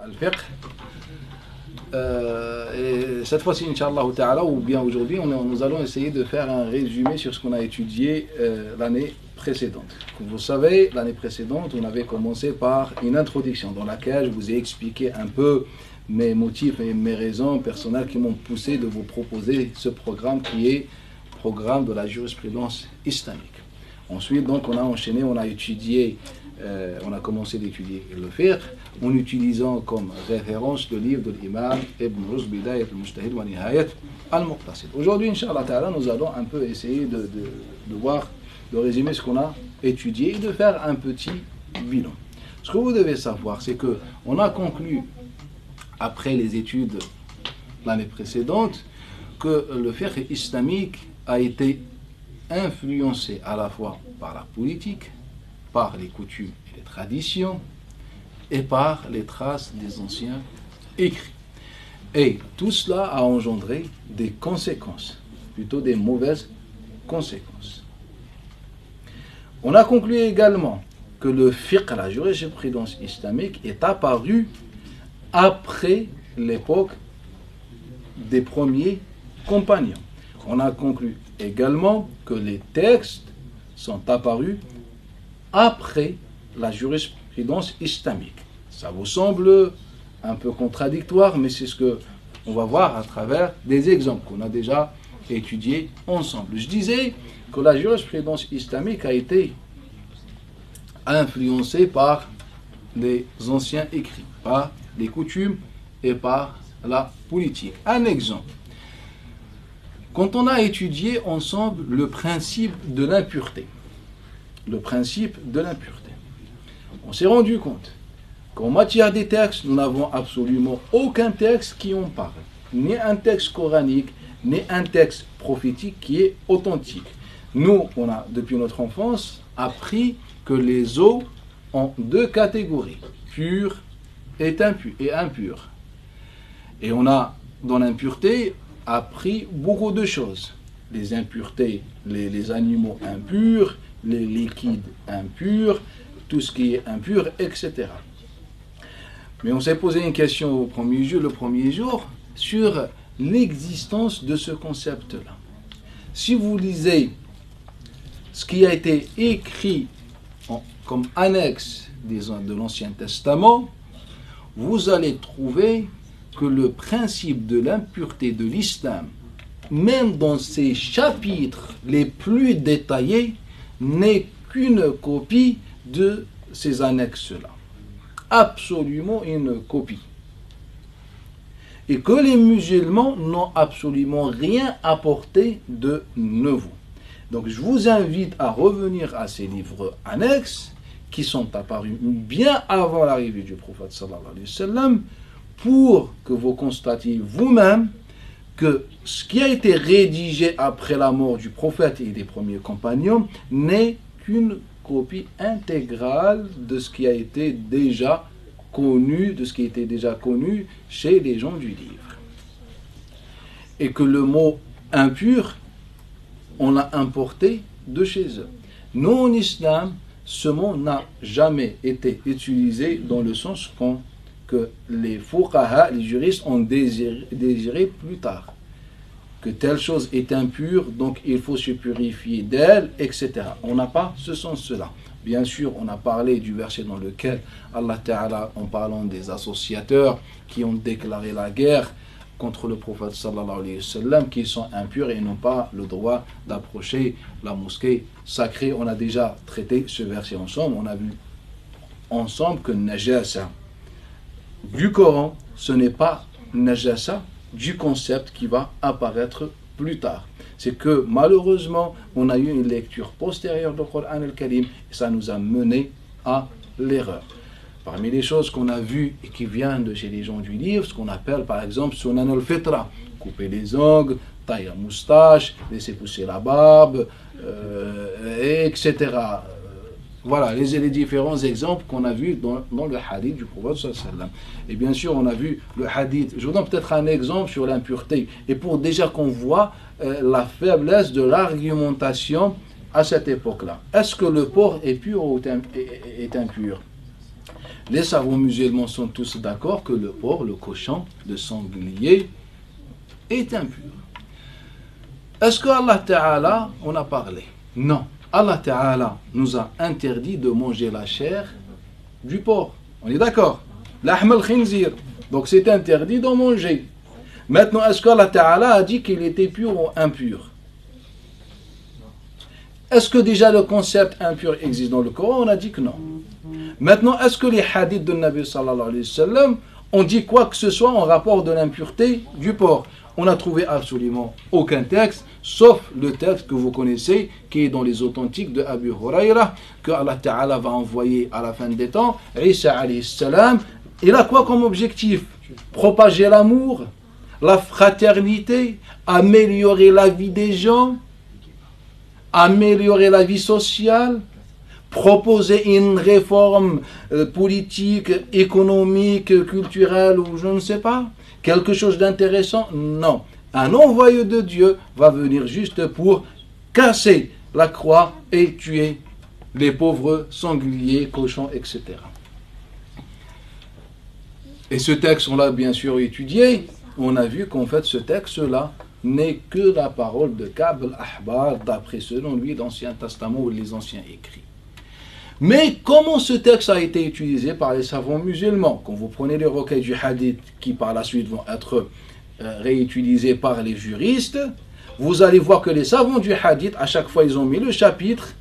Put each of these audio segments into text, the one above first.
al-fiqh. Et cette fois-ci, Inch'Allah Ta'ala, ou bien aujourd'hui, nous allons essayer de faire un résumé sur ce qu'on a étudié l'année précédente. Comme vous savez, l'année précédente, on avait commencé par une introduction dans laquelle je vous ai expliqué un peu mes motifs et mes raisons personnelles qui m'ont poussé de vous proposer ce programme qui est le programme de la jurisprudence islamique. Ensuite, donc, on a enchaîné, on a étudié, on a commencé d'étudier le fiqh en utilisant comme référence le livre de l'imam Ibn Rushd, Bidayat al-Mujtahid wa Nihayat al-Muqtasid. Aujourd'hui, Inch'Allah Ta'ala, nous allons un peu essayer de voir, de résumer ce qu'on a étudié et de faire un petit bilan. Ce que vous devez savoir, c'est qu'on a conclu, après les études l'année précédente, que le fiqh islamique a été influencé à la fois par la politique, par les coutumes et les traditions, et par les traces des anciens écrits. Et tout cela a engendré des conséquences, plutôt des mauvaises conséquences. On a conclu également que le fiqh, la jurisprudence islamique, est apparu après l'époque des premiers compagnons. On a conclu également que les textes sont apparus après la jurisprudence islamique. Ça vous semble un peu contradictoire, mais c'est ce qu'on va voir à travers des exemples qu'on a déjà étudiés ensemble. Je disais que la jurisprudence islamique a été influencée par les anciens écrits, par les coutumes et par la politique. Un exemple. Quand on a étudié ensemble le principe de l'impureté, on s'est rendu compte qu'en matière des textes, nous n'avons absolument aucun texte qui en parle, ni un texte coranique, ni un texte prophétique qui est authentique. Nous, on a, depuis notre enfance, appris que les eaux ont deux catégories, pures et impures. Et on a, dans l'impureté, appris beaucoup de choses. Les impuretés, les animaux impurs, les liquides impurs, tout ce qui est impur, etc. Mais on s'est posé une question le premier jour sur l'existence de ce concept-là. Si vous lisez ce qui a été écrit comme annexe de l'Ancien Testament, vous allez trouver que le principe de l'impureté de l'islam, même dans ses chapitres les plus détaillés, n'est qu'une copie de ces annexes-là. Absolument une copie. Et que les musulmans n'ont absolument rien apporté de nouveau. Donc je vous invite à revenir à ces livres annexes qui sont apparus bien avant l'arrivée du prophète sallallahu alayhi wa sallam, pour que vous constatiez vous-même que ce qui a été rédigé après la mort du prophète et des premiers compagnons n'est qu'une copie intégrale de ce qui a été déjà connu, chez les gens du livre. Et que le mot impur, on l'a importé de chez eux. Nous, en islam, ce mot n'a jamais été utilisé dans le sens que les fuqaha, les juristes, ont désiré plus tard. Que telle chose est impure, donc il faut se purifier d'elle, etc. On n'a pas ce sens-là. Bien sûr, on a parlé du verset dans lequel Allah Ta'ala, en parlant des associateurs qui ont déclaré la guerre contre le prophète sallallahu alayhi wa sallam, qu'ils sont impurs et n'ont pas le droit d'approcher la mosquée sacrée. On a déjà traité ce verset ensemble. On a vu ensemble que najasa du Coran, ce n'est pas najasa du concept qui va apparaître plus tard. C'est que malheureusement, on a eu une lecture postérieure du Coran al-Karim et ça nous a mené à l'erreur. Parmi les choses qu'on a vues et qui viennent de chez les gens du livre, ce qu'on appelle par exemple Sunan al-Fitra, couper les ongles, tailler la moustache, laisser pousser la barbe, etc. Voilà les différents exemples qu'on a vus dans le hadith du prophète sallallahu alayhi wa sallam. Et bien sûr, on a vu le hadith. Je vous donne peut-être un exemple sur l'impureté. Et pour déjà qu'on voit la faiblesse de l'argumentation à cette époque-là. Est-ce que le porc est pur ou est impur? Les savants musulmans sont tous d'accord que le porc, le cochon, le sanglier est impur. Est-ce que Allah Ta'ala en a parlé? Non. Allah Ta'ala nous a interdit de manger la chair du porc. On est d'accord? L'ahm al-khinzir. Donc c'est interdit d'en manger. Maintenant, est-ce qu'Allah Ta'ala a dit qu'il était pur ou impur? Est-ce que déjà le concept impur existe dans le Coran? On a dit que non. Maintenant, est-ce que les hadiths de Nabi sallallahu alayhi wa sallam ont dit quoi que ce soit en rapport de l'impureté du porc? On n'a trouvé absolument aucun texte, sauf le texte que vous connaissez, qui est dans les authentiques de Abu Huraira, que Allah Ta'ala va envoyer à la fin des temps. Isa alayhi salam, il a quoi comme objectif? Propager l'amour, la fraternité, améliorer la vie des gens, améliorer la vie sociale, proposer une réforme politique, économique, culturelle ou je ne sais pas, quelque chose d'intéressant. Non, un envoyé de Dieu va venir juste pour casser la croix et tuer les pauvres sangliers, cochons, etc. Et ce texte, on l'a bien sûr étudié, on a vu qu'en fait ce texte-là n'est que la parole de Ka'b al-Ahbar, d'après selon lui l'Ancien Testament ou les anciens écrits. Mais comment ce texte a été utilisé par les savants musulmans? Quand vous prenez les recueils du hadith qui par la suite vont être réutilisés par les juristes, vous allez voir que les savants du hadith, à chaque fois ils ont mis le chapitre,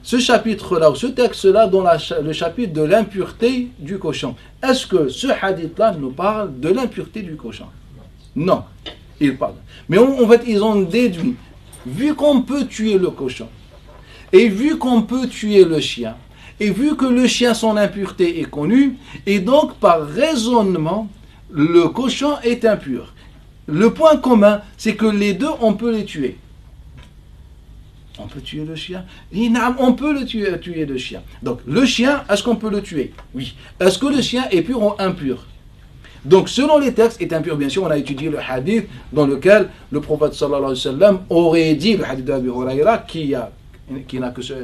ce chapitre-là ou ce texte-là dans le chapitre de l'impureté du cochon. Est-ce que ce hadith-là nous parle de l'impureté du cochon? Non, il parle. Mais en fait, ils ont déduit, vu qu'on peut tuer le cochon, et vu qu'on peut tuer le chien, et vu que le chien, son impureté est connue, et donc par raisonnement, le cochon est impur. Le point commun, c'est que les deux, on peut les tuer. On peut tuer le chien? On peut tuer le chien. Donc, le chien, est-ce qu'on peut le tuer? Oui. Est-ce que le chien est pur ou impur? Donc, selon les textes, est impur. Bien sûr, on a étudié le hadith dans lequel le prophète sallallahu alayhi wa sallam aurait dit, le hadith d'Abu Huraira, qui n'a que ce...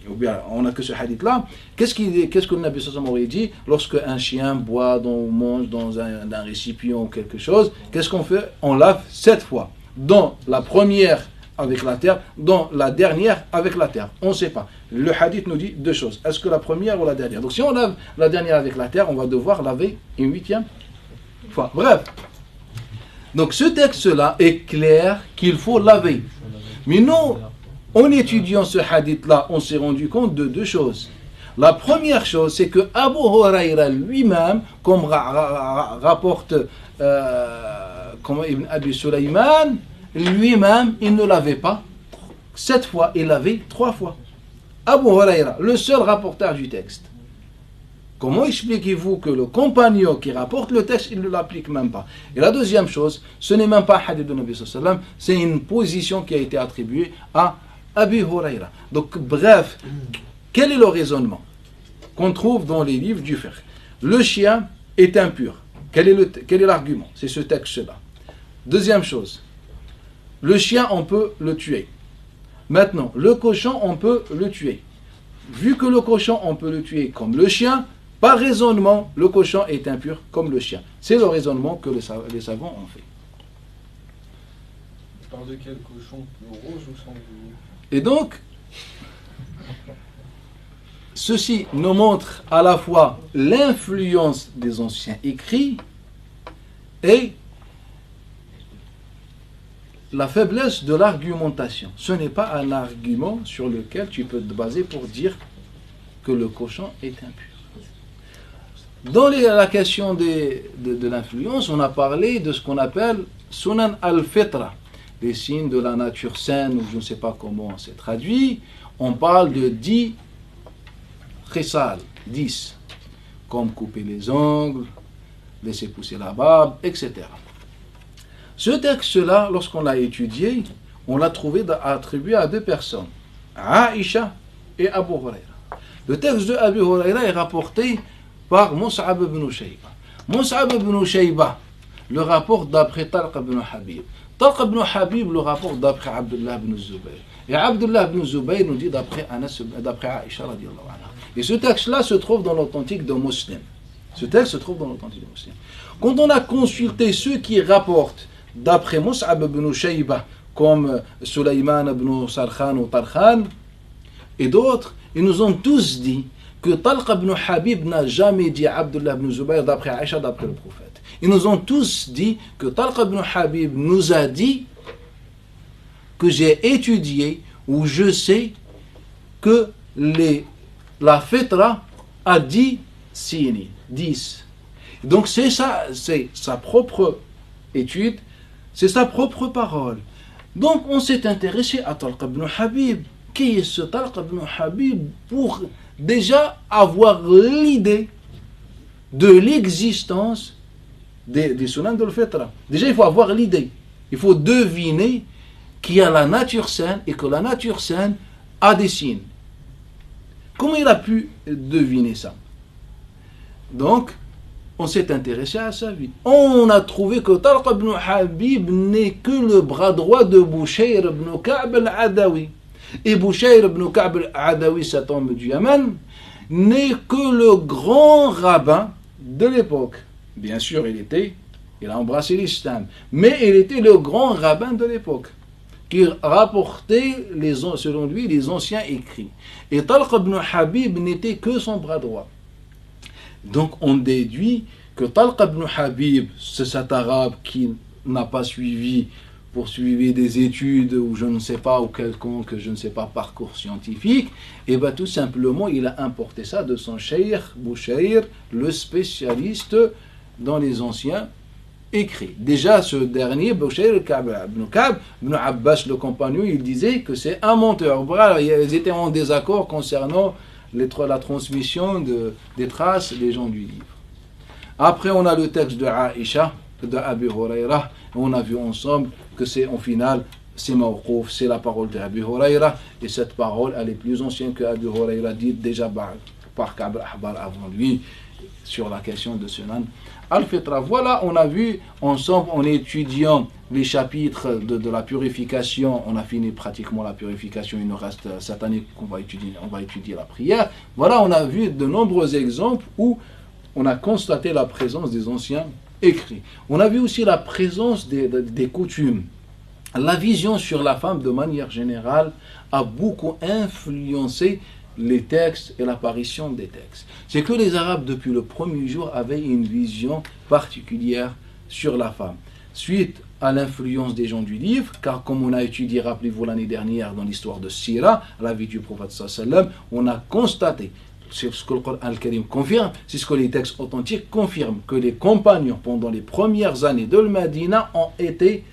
Ou bien, on n'a que ce hadith-là. Qu'est-ce que le Nabi sallallahu alayhi wa sallam aurait dit lorsque un chien boit, mange dans un récipient ou quelque chose? Qu'est-ce qu'on fait? On lave 7 fois. Dans la première avec la terre, dans la dernière avec la terre. On ne sait pas. Le hadith nous dit 2 choses. Est-ce que la première ou la dernière? Donc si on lave la dernière avec la terre, on va devoir laver une 8e fois. Bref. Donc ce texte-là est clair qu'il faut laver. Mais nous, en étudiant ce hadith-là, on s'est rendu compte de 2 choses. La première chose, c'est que Abu Huraira lui-même, comme rapporte Ibn Abi Sulayman, lui-même, il ne l'avait pas 7 fois, il l'avait 3 fois. Abu Huraira, le seul rapporteur du texte. Comment expliquez-vous que le compagnon qui rapporte le texte, il ne l'applique même pas? Et la deuxième chose, ce n'est même pas un hadith de Nabi sallallahu alayhi wa sallam, c'est une position qui a été attribuée à Abu Huraira. Donc, bref, quel est le raisonnement qu'on trouve dans les livres du fiqh? Le chien est impur. Quel est l'argument? C'est ce texte-là. Deuxième chose, le chien, on peut le tuer. Maintenant, le cochon, on peut le tuer. Vu que le cochon, on peut le tuer comme le chien, par raisonnement, le cochon est impur comme le chien. C'est le raisonnement que les savants ont fait. Tu parles de quel cochon? Le rouge ou sanglier? Et donc, ceci nous montre à la fois l'influence des anciens écrits et la faiblesse de l'argumentation. Ce n'est pas un argument sur lequel tu peux te baser pour dire que le cochon est impur. Dans la question de l'influence, on a parlé de ce qu'on appelle Sunan al-Fitra, les signes de la nature saine, ou je ne sais pas comment c'est traduit. On parle de 10 khisal, 10, comme couper les ongles, laisser pousser la barbe, etc. Ce texte-là, lorsqu'on l'a étudié, on l'a trouvé attribué à 2 personnes, Aïcha et Abu Huraira. Le texte de Abu Huraira est rapporté par Mus'ab ibn Shayba. Mus'ab ibn Shayba le rapporte d'après Talq ibn Habib. Talq ibn Habib le rapporte d'après Abdullah ibn Zubayr. Et Abdullah ibn Zubayr nous dit d'après Aïcha radiyallahu anha. Et ce texte-là se trouve dans l'authentique de Muslim. Ce texte se trouve dans l'authentique de Muslim. Quand on a consulté ceux qui rapportent d'après Mus'ab ibn Shayba, comme Sulayman ibn Sarkhan ou Tarkhan, et d'autres, ils nous ont tous dit que Talq ibn Habib n'a jamais dit Abdullah ibn Zubayr d'après Aïcha, d'après le prophète. Ils nous ont tous dit que Talq ibn Habib nous a dit que j'ai étudié ou je sais que la fitra a 10 signes, 10. Donc c'est ça, c'est sa propre étude, c'est sa propre parole. Donc on s'est intéressé à Talq ibn Habib. Qui est ce Talq ibn Habib pour déjà avoir l'idée de l'existence des sunan de l'fitra. Déjà il faut avoir l'idée, il faut deviner qu'il y a la nature saine et que la nature saine a des signes. Comment il a pu deviner ça? Donc, on s'est intéressé à sa vie. On a trouvé que Talq ibn Habib n'est que le bras droit de Bushayr ibn Ka'b al-Adawi. Et Bushayr ibn Ka'b al-Adawi, cet homme du Yémen, n'est que le grand rabbin de l'époque. Bien sûr, il a embrassé l'islam, mais il était le grand rabbin de l'époque, qui rapportait, selon lui, les anciens écrits. Et Talq ibn Habib n'était que son bras droit. Donc on déduit que Talq ibn Habib, c'est cet arabe qui n'a pas poursuivi des études ou je ne sais pas, ou quelconque, je ne sais pas, parcours scientifique, et bien tout simplement il a importé ça de son cheikh Bushayr, le spécialiste dans les anciens écrits. Déjà ce dernier, Bushayr ibn Ka'b, ibn Abbas le compagnon, il disait que c'est un menteur. Voilà, ils étaient en désaccord concernant la transmission des traces des gens du livre. Après on a le texte de Aïcha, de Abu Huraira, on a vu ensemble que c'est en final, c'est mawqouf, c'est la parole de Abu Huraira, et cette parole elle est plus ancienne que Abu Huraira, dite déjà par Ka'b al-Ahbar avant lui, sur la question de Sunan al-Fitra. Voilà, on a vu ensemble, en étudiant les chapitres de la purification, on a fini pratiquement la purification, il nous reste cette année qu'on va étudier la prière. Voilà, on a vu de nombreux exemples où on a constaté la présence des anciens écrits. On a vu aussi la présence des coutumes. La vision sur la femme de manière générale a beaucoup influencé les textes et l'apparition des textes. C'est que les Arabes depuis le premier jour avaient une vision particulière sur la femme. Suite à l'influence des gens du livre, car comme on a étudié, rappelez-vous l'année dernière dans l'histoire de Sira, la vie du prophète sallallahu, on a constaté, c'est ce que le Coran al-Karim confirme, c'est ce que les textes authentiques confirment, que les compagnons pendant les premières années de Medina ont été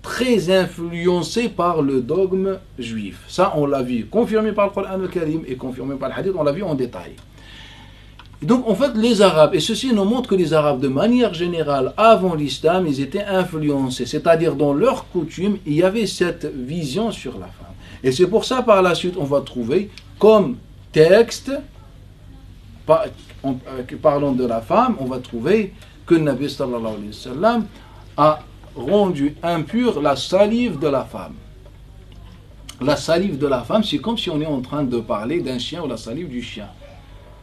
très influencés par le dogme juif. Ça, on l'a vu, confirmé par le Coran al-Karim et confirmé par le hadith, on l'a vu en détail. Et donc, en fait, les Arabes, et ceci nous montre que les Arabes, de manière générale, avant l'islam, ils étaient influencés, c'est-à-dire dans leurs coutumes, il y avait cette vision sur la femme. Et c'est pour ça, par la suite, on va trouver comme texte, parlant de la femme, on va trouver que le Nabi sallallahu alayhi wa sallam a rendu impure la salive de la femme. La salive de la femme, c'est comme si on est en train de parler d'un chien ou la salive du chien.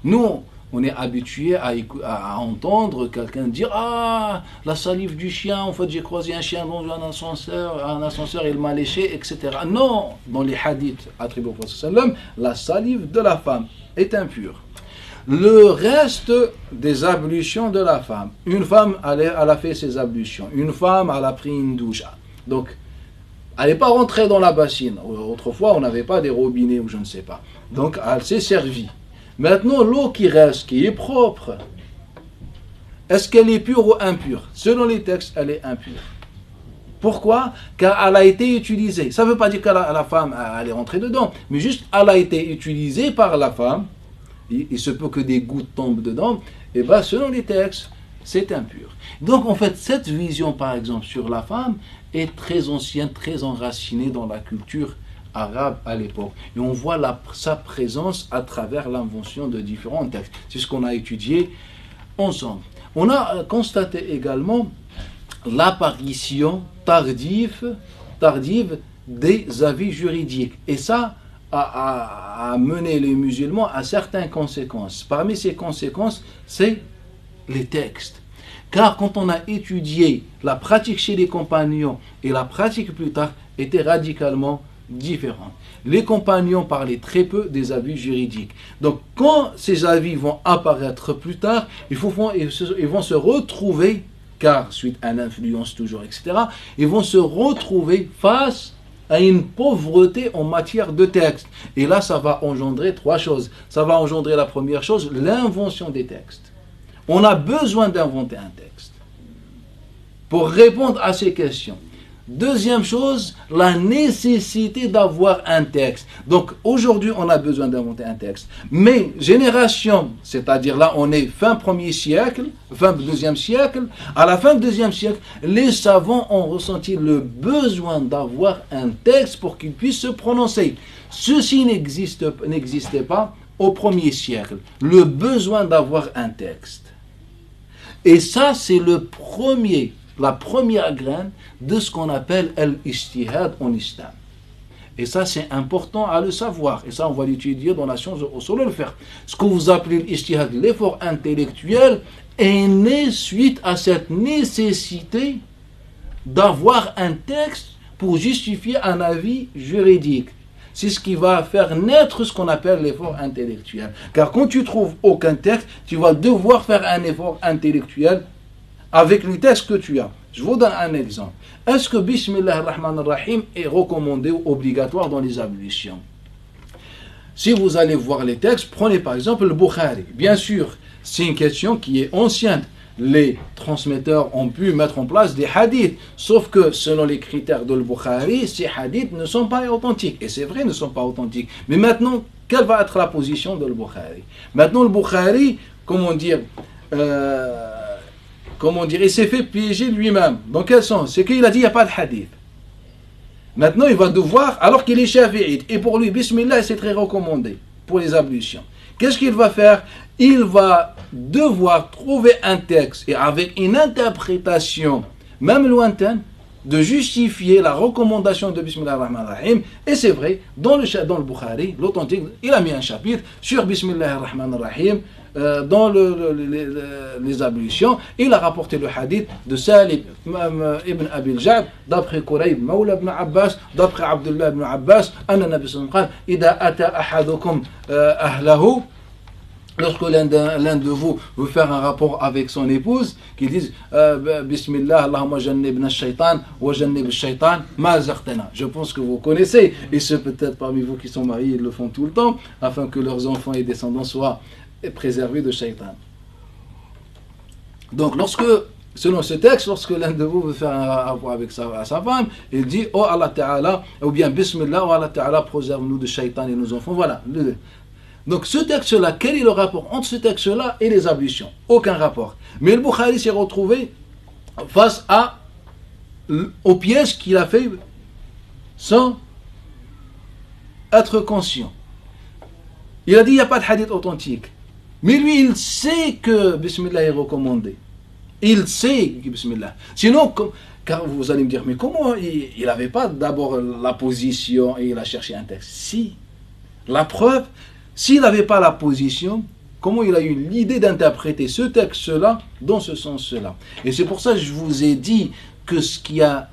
Nous, on est habitué à entendre quelqu'un dire « Ah, la salive du chien, en fait j'ai croisé un chien dans un ascenseur, il m'a léché, etc. » Non, dans les hadiths attribués au prophète sallallahu alayhi wa sallam, la salive de la femme est impure. Le reste des ablutions de la femme, une femme elle a fait ses ablutions, une femme elle a pris une douche, donc elle n'est pas rentrée dans la bassine. Autrefois on n'avait pas des robinets ou je ne sais pas, donc elle s'est servie. Maintenant l'eau qui reste, qui est propre, est-ce qu'elle est pure ou impure? Selon les textes elle est impure. Pourquoi? Car elle a été utilisée. Ça ne veut pas dire que la femme elle est rentrée dedans, mais juste elle a été utilisée par la femme. Il se peut que des gouttes tombent dedans, et bien selon les textes, c'est impur. Donc en fait, cette vision par exemple sur la femme est très ancienne, très enracinée dans la culture arabe à l'époque. Et on voit sa présence à travers l'invention de différents textes. C'est ce qu'on a étudié ensemble. On a constaté également l'apparition tardive des avis juridiques. Et ça a mené les musulmans à certaines conséquences. Parmi ces conséquences, c'est les textes. Car quand on a étudié la pratique chez les compagnons et la pratique plus tard, étaient radicalement différentes. Les compagnons parlaient très peu des avis juridiques. Donc quand ces avis vont apparaître plus tard, ils vont se retrouver, car suite à l'influence toujours, etc., ils vont se retrouver face à une pauvreté en matière de texte. Et là, ça va engendrer trois choses. Ça va engendrer la première chose, l'invention des textes. On a besoin d'inventer un texte pour répondre à ces questions. Deuxième chose, la nécessité d'avoir un texte. Donc aujourd'hui, on a besoin d'inventer un texte. Mais génération, c'est-à-dire là, on est fin 1er siècle, fin 2e siècle, à la fin du 2e siècle, les savants ont ressenti le besoin d'avoir un texte pour qu'ils puissent se prononcer. Ceci n'existait pas au 1er siècle, le besoin d'avoir un texte. Et ça, c'est la première graine de ce qu'on appelle l'ijtihad en islam. Et ça, c'est important à le savoir. Et ça, on va l'étudier dans la science usul al-fiqh. Ce que vous appelez l'ijtihad, l'effort intellectuel, est né suite à cette nécessité d'avoir un texte pour justifier un avis juridique. C'est ce qui va faire naître ce qu'on appelle l'effort intellectuel. Car quand tu trouves aucun texte, tu vas devoir faire un effort intellectuel avec le texte que tu as. Je vous donne un exemple. Est-ce que Bismillah ar-Rahman ar-Rahim est recommandé ou obligatoire dans les ablutions? Si vous allez voir les textes, prenez par exemple le Bukhari. Bien sûr, c'est une question qui est ancienne. Les transmetteurs ont pu mettre en place des hadiths. Sauf que selon les critères de Bukhari, ces hadiths ne sont pas authentiques. Et c'est vrai, ne sont pas authentiques. Mais maintenant, quelle va être la position de Bukhari? Maintenant, le Bukhari, il s'est fait piéger lui-même. Dans quel sens? C'est qu'il a dit il n'y a pas de hadith. Maintenant, il va devoir, alors qu'il est shafi'ite, et pour lui, Bismillah, c'est très recommandé pour les ablutions. Qu'est-ce qu'il va faire? Il va devoir trouver un texte, et avec une interprétation, même lointaine, de justifier la recommandation de Bismillah ar-Rahman ar-Rahim. Et c'est vrai, dans le Bukhari, l'authentique, il a mis un chapitre sur Bismillah ar-Rahman ar-Rahim, dans les ablutions. Il a rapporté le hadith de Salim ibn Abi al-Ja'd, d'après Qurayb Mawla ibn Abbas, d'après Abdullah ibn Abbas, Anna Nabi sallallahu alayhi wa sallam, Ida ata ahadukum ahlahu, lorsque l'un de vous veut faire un rapport avec son épouse, qu'il dise Bismillah, Allahumma jannibna shaytan wa jannib shaytan ma zartana. Je pense que vous connaissez, et ceux peut-être parmi vous qui sont mariés, ils le font tout le temps, afin que leurs enfants et descendants soient préservés de shaytan. Donc selon ce texte, lorsque l'un de vous veut faire un rapport avec sa femme, il dit oh Allah Ta'ala, ou bien Bismillah, oh Allah Ta'ala, préserve-nous de shaytan et nos enfants. Voilà. Donc ce texte-là, quel est le rapport entre ce texte-là et les ablutions? Aucun rapport. Mais le Bukhari s'est retrouvé face au piège qu'il a fait sans être conscient. Il a dit il n'y a pas de hadith authentique. Mais lui, il sait que Bismillah est recommandé. Il sait que Bismillah. Sinon, car vous allez me dire, mais comment il n'avait pas d'abord la position et il a cherché un texte? Si. La preuve, s'il n'avait pas la position, comment il a eu l'idée d'interpréter ce texte-là dans ce sens-là? Et c'est pour ça que je vous ai dit que ce qui a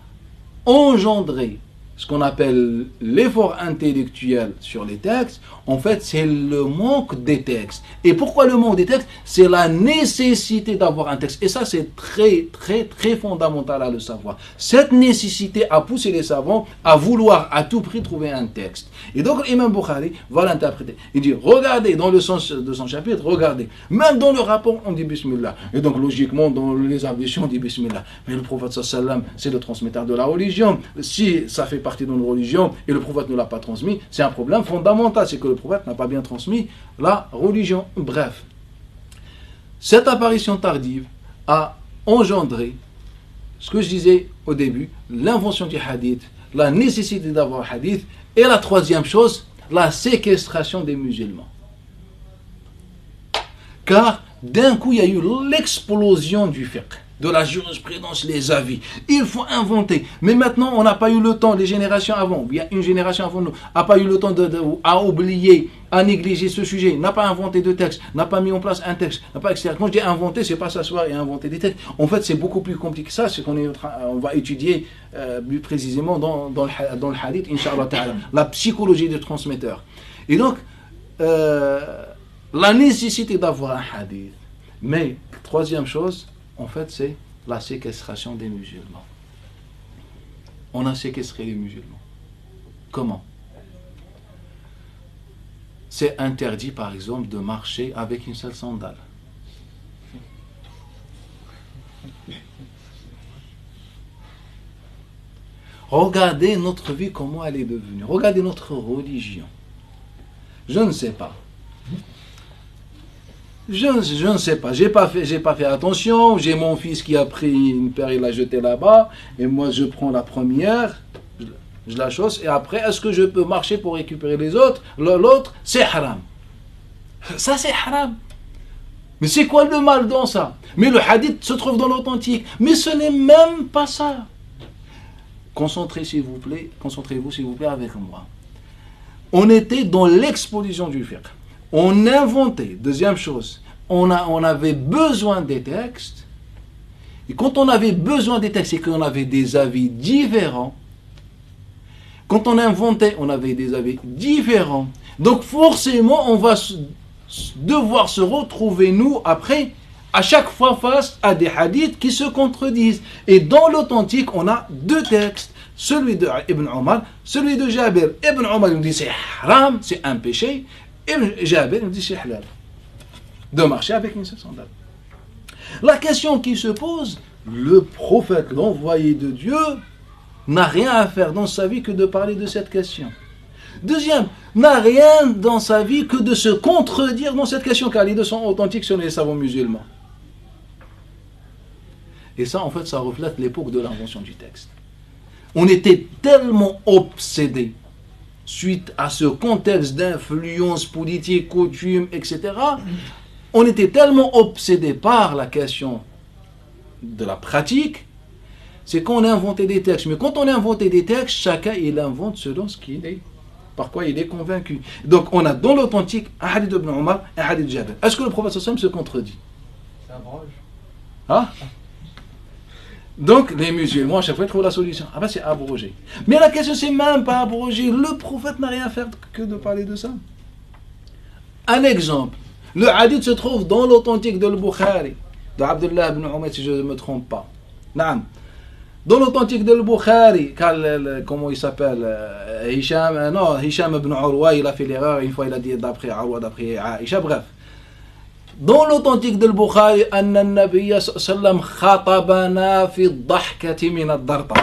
engendré ce qu'on appelle l'effort intellectuel sur les textes, en fait, c'est le manque des textes. Et pourquoi le manque des textes? C'est la nécessité d'avoir un texte. Et ça, c'est très, très, très fondamental à le savoir. Cette nécessité a poussé les savants à vouloir à tout prix trouver un texte. Et donc, l'imam Bukhari va l'interpréter. Il dit, regardez, dans le sens de son chapitre, regardez. Même dans le rapport, on dit Bismillah. Et donc, logiquement, dans les ablutions, on dit Bismillah. Mais le prophète sallam, c'est le transmetteur de la religion. Si ça fait partie de notre religion et le prophète ne l'a pas transmis, c'est un problème fondamental, c'est que le prophète n'a pas bien transmis la religion. Bref, cette apparition tardive a engendré ce que je disais au début, l'invention du hadith, la nécessité d'avoir un hadith, et la troisième chose, la séquestration des musulmans. Car d'un coup, il y a eu l'explosion du fiqh. de la jurisprudence, les avis. Il faut inventer. Mais maintenant, on n'a pas eu le temps, les générations avant, il y a une génération avant nous, n'a pas eu le temps à oublier, à négliger ce sujet, n'a pas inventé de texte, n'a pas mis en place un texte, n'a pas etc. Quand je dis inventer, c'est pas s'asseoir et inventer des textes. En fait, c'est beaucoup plus compliqué que ça. C'est on va étudier plus précisément dans le hadith, Inch'Allah Ta'ala, la psychologie du transmetteur. Et donc, la nécessité d'avoir un hadith. Mais, troisième chose, en fait, c'est la séquestration des musulmans. On a séquestré les musulmans. Comment? C'est interdit, par exemple, de marcher avec une seule sandale. Regardez notre vie, comment elle est devenue. Regardez notre religion. Je ne sais pas. Je ne sais pas, j'ai pas fait attention, j'ai mon fils qui a pris une paire, il l'a jetée là-bas, et moi je prends la première, je la chausse, et après, est-ce que je peux marcher pour récupérer les autres? L'autre, c'est haram. Ça, c'est haram. Mais c'est quoi le mal dans ça? Mais le hadith se trouve dans l'authentique, mais ce n'est même pas ça. Concentrez-vous s'il vous plaît avec moi. On était dans l'exposition du fiqh. On inventait, deuxième chose, on avait besoin des textes, et quand on avait besoin des textes, c'est qu'on avait des avis différents. Quand on inventait, on avait des avis différents. Donc forcément, on va devoir se retrouver, nous, après, à chaque fois face à des hadiths qui se contredisent. Et dans l'authentique, on a deux textes. Celui de Ibn Omar, celui de Jabir. Ibn Omar nous dit c'est haram, c'est un péché. Et Jabir nous dit c'est halal. De marcher avec une seule sandale. La question qui se pose, le prophète, l'envoyé de Dieu, n'a rien à faire dans sa vie que de parler de cette question. Deuxième, n'a rien dans sa vie que de se contredire dans cette question, car les deux sont authentiques sur les savants musulmans. Et ça, en fait, ça reflète l'époque de l'invention du texte. On était tellement obsédés suite à ce contexte d'influence politique, coutume, etc. On était tellement obsédés par la question de la pratique, c'est qu'on a inventé des textes. Mais quand on a inventé des textes, chacun il invente selon ce qu'il est, par quoi il est convaincu. Donc on a dans l'authentique un hadith d'Ibn Omar, un hadith de Jabir. Est-ce que le prophète sallallahu alayhi wa sallam se contredit? C'est un broche. Hein? Donc, les musulmans, à chaque fois, ils trouvent la solution. Ah ben, c'est abrogé. Mais la question, c'est même pas abrogé. Le prophète n'a rien à faire que de parler de ça. Un exemple. Le hadith se trouve dans l'authentique de l'Bukhari, de Abdullah ibn Umar, si je ne me trompe pas. Naam. Dans l'authentique de l'Bukhari, comment il s'appelle? Hisham ibn Urwa, il a fait l'erreur. Une fois, il a dit d'après Urwa, d'après Aisha, bref. Dans l'authentique de Bukhari, anna an-nabiy sallam khatabana fi ad-dahkati min ad-darta.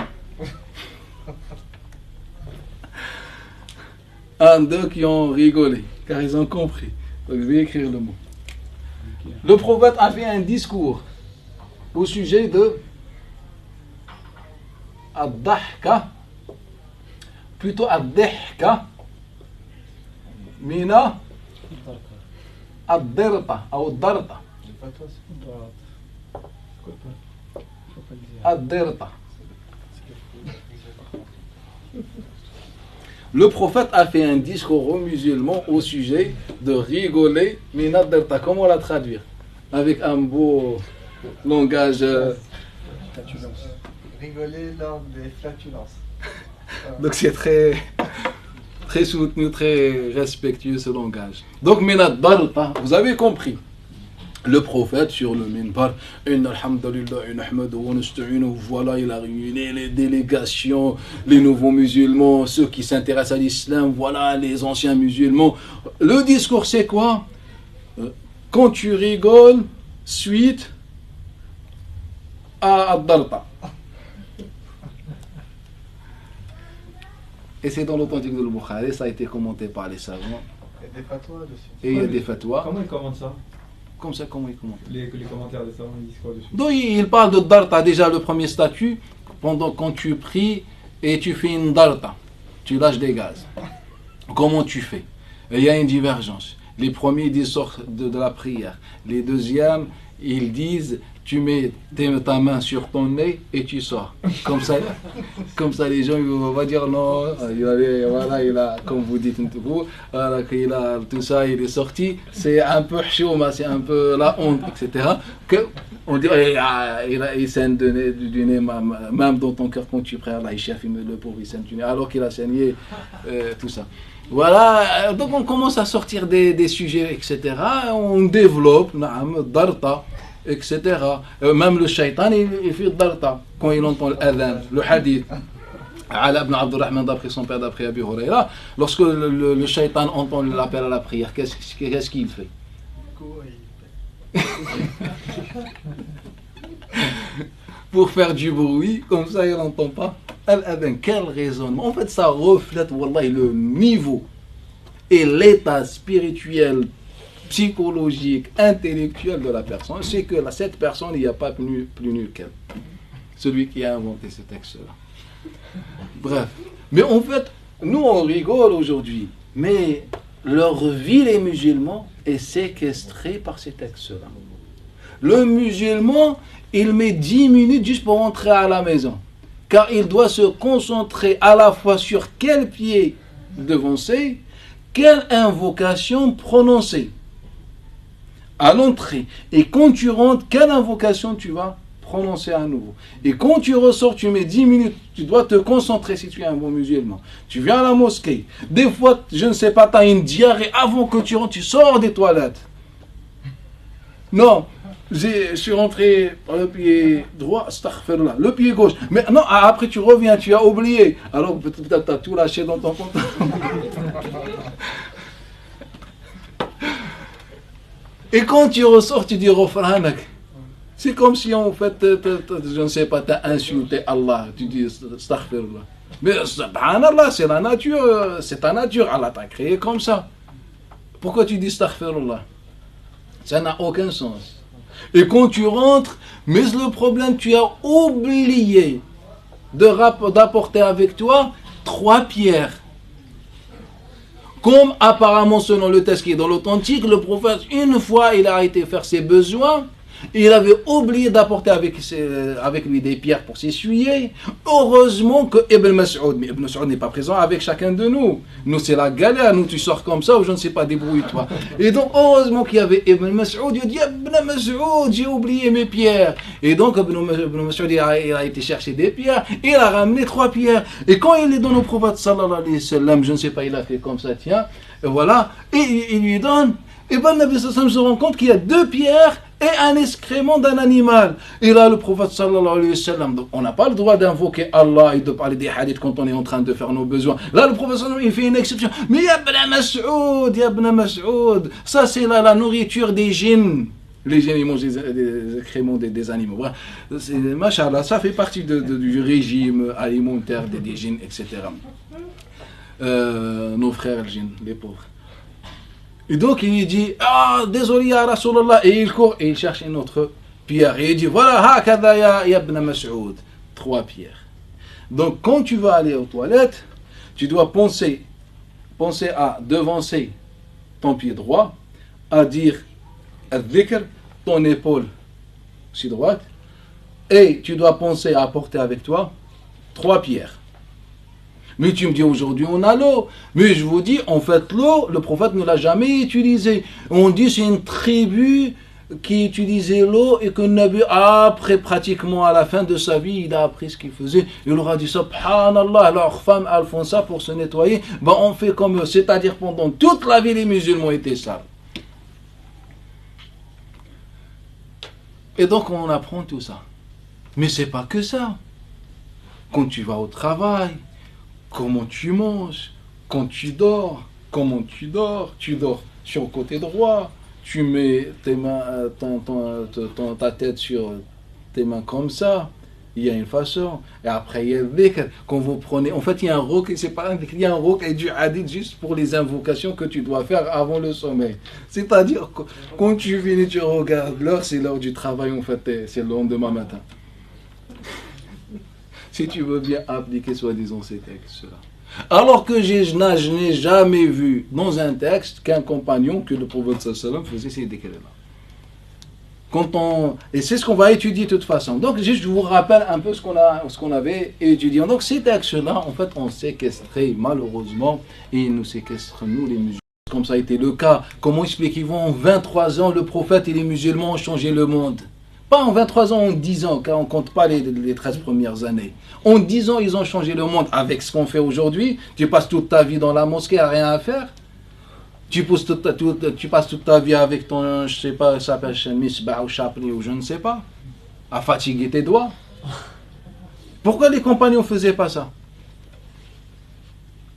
Un d'eux qui ont rigolé, car ils ont compris. Donc je vais écrire le mot. Le prophète a fait un discours au sujet de ad-dahka, plutôt ad-dahka, mina ad-darta, ou ad-darta. Ad-darta. Le prophète a fait un discours aux musulmans au sujet de rigoler, min ad-darta. Comment la traduire? Avec un beau langage. Rigoler lors des flatulences. Donc c'est très soutenu, très respectueux ce langage. Donc, minad darta, vous avez compris. Le prophète sur le minbar, voilà, il a réuni les délégations, les nouveaux musulmans, ceux qui s'intéressent à l'islam, voilà, les anciens musulmans. Le discours, c'est quoi? Quand tu rigoles, suite à ad-darta. Et c'est dans l'authentique de l'Bukhari, ça a été commenté par les savants. Il y a des fatwas dessus. Et il y a des fatwas. Comment ils commentent ça? Comme ça, comment ils commentent? Les commentaires des savants, ils disent quoi dessus? Donc il parle de darta, déjà le premier statut, quand tu pries et tu fais une darta, tu lâches des gaz. Comment tu fais? Et il y a une divergence. Les premiers disent sortent de la prière. Les deuxièmes, ils disent tu mets ta main sur ton nez et tu sors. Comme ça les gens ils vont pas dire non, il a, comme vous dites vous, voilà, qu'il a tout ça, il est sorti, c'est un peu chouma, c'est un peu la honte, etc. Que on dit il saigne du nez, même dans ton cœur quand tu pries, Allah, le pauvre, il saigne du nez, alors qu'il a saigné, tout ça. Voilà, donc on commence à sortir des sujets, etc. On développe, darta, etc. Même le shaitan, il fait darta quand il entend l'adhan, le hadith. Ala ibn Abdurrahman, d'après son père, d'après Abu Huraira, lorsque le shaitan entend l'appel à la prière, qu'est-ce qu'il fait? Pour faire du bruit, comme ça il n'entend pas. Al-Adhan, quel raisonnement. En fait, ça reflète wallahi, le niveau et l'état spirituel, psychologique, intellectuel de la personne. C'est que cette personne, il n'y a pas plus nul qu'elle. Celui qui a inventé ce texte-là. Bref. Mais en fait, nous on rigole aujourd'hui. Mais leur vie, les musulmans, est séquestrée par ces textes-là. Le musulman, il met 10 minutes juste pour rentrer à la maison. Car il doit se concentrer à la fois sur quel pied devancer, quelle invocation prononcer à l'entrée. Et quand tu rentres, quelle invocation tu vas prononcer à nouveau. Et quand tu ressors, tu mets 10 minutes, tu dois te concentrer si tu es un bon musulman. Tu viens à la mosquée, des fois, je ne sais pas, tu as une diarrhée, avant que tu rentres, tu sors des toilettes. Non. Je suis rentré par le pied droit, astaghfirullah, le pied gauche. Mais non, après tu reviens, tu as oublié. Alors peut-être tu as tout lâché dans ton compte. Et quand tu ressors, tu dis refranak. C'est comme si en fait, je ne sais pas, tu as insulté Allah. Tu dis astaghfirullah. Mais subhanallah, c'est la nature, c'est ta nature. Allah t'a créé comme ça. Pourquoi tu dis astaghfirullah? Ça n'a aucun sens. Et quand tu rentres, mais le problème, tu as oublié d'apporter avec toi 3 pierres. Comme apparemment, selon le texte qui est dans l'authentique, le prophète, une fois, il a été faire ses besoins, il avait oublié d'apporter avec lui des pierres pour s'essuyer. Heureusement que Ibn Mas'ud, mais Ibn Mas'ud n'est pas présent avec chacun de nous. Nous, c'est la galère, nous, tu sors comme ça, ou je ne sais pas, débrouille-toi. Et donc, heureusement qu'il y avait Ibn Mas'ud, il dit, Ibn Mas'ud, j'ai oublié mes pierres. Et donc, Ibn Mas'ud, il a été chercher des pierres, il a ramené 3 pierres. Et quand il est dans le prophète, sallallahu alayhi wa sallam, je ne sais pas, il a fait comme ça, tiens, et voilà, et il lui donne. Et ben, Nabi sallallahu alayhi wa sallam se rend compte qu'il y a 2 pierres et un excrément d'un animal. Et là, le prophète sallallahu alayhi wa sallam, donc on n'a pas le droit d'invoquer Allah et de parler des hadiths quand on est en train de faire nos besoins. Là, le prophète sallallahu alayhi wa sallam, il fait une exception. Mais ya Ibn Mas'ud, ça c'est la nourriture des djinns. Les djinns, ils mangent des excréments des animaux. Bref, machallah, ça fait partie du régime alimentaire des djinns, etc. Nos frères djinns, les pauvres. Et donc il dit, désolé ya Rasulallah, et il court et il cherche une autre pierre. Et il dit, voilà, hakada ya Ibn Mas'ud, 3 pierres. Donc quand tu vas aller aux toilettes, tu dois penser à devancer ton pied droit, à dire al-dhikr, ton épaule si droite, et tu dois penser à apporter avec toi 3 pierres. Mais tu me dis aujourd'hui on a l'eau. Mais je vous dis, en fait l'eau, le prophète ne l'a jamais utilisée. On dit c'est une tribu qui utilisait l'eau et que Nabi, après pratiquement à la fin de sa vie, il a appris ce qu'il faisait. Il leur a dit subhanallah, leurs femmes elles font ça pour se nettoyer. Ben on fait comme eux, c'est-à-dire pendant toute la vie les musulmans étaient sales. Et donc on apprend tout ça. Mais c'est pas que ça. Quand tu vas au travail, comment tu manges, quand tu dors, comment tu dors sur le côté droit, tu mets tes mains, ta tête sur tes mains comme ça, il y a une façon, et après il y a le dhikr, quand vous prenez, en fait il y a un recueil, c'est pas un dhikr, il y a un recueil du hadith juste pour les invocations que tu dois faire avant le sommeil, c'est-à-dire quand tu finis, tu regardes l'heure, c'est l'heure du travail, en fait c'est le lendemain matin. Si tu veux bien appliquer soi-disant ces textes-là. Alors que je n'ai jamais vu dans un texte qu'un compagnon, que le prophète sallallahu alayhi wa sallam faisait ces décrets-là. Et c'est ce qu'on va étudier de toute façon. Donc, juste, je vous rappelle un peu ce qu'on avait étudié. Donc, ces textes-là, en fait, on séquestrait malheureusement, et ils nous séquestrent, nous, les musulmans. Comme ça a été le cas. Comment expliquez-vous en 23 ans, le prophète et les musulmans ont changé le monde? Pas en 23 ans, en 10 ans, car on ne compte pas les 13 premières années. En 10 ans, ils ont changé le monde avec ce qu'on fait aujourd'hui. Tu passes toute ta vie dans la mosquée à rien à faire. Tu passes toute ta vie avec ton, je sais pas, ça s'appelle misbah ou chapelet ou je ne sais pas, à fatiguer tes doigts. Pourquoi les compagnons ne faisaient pas ça?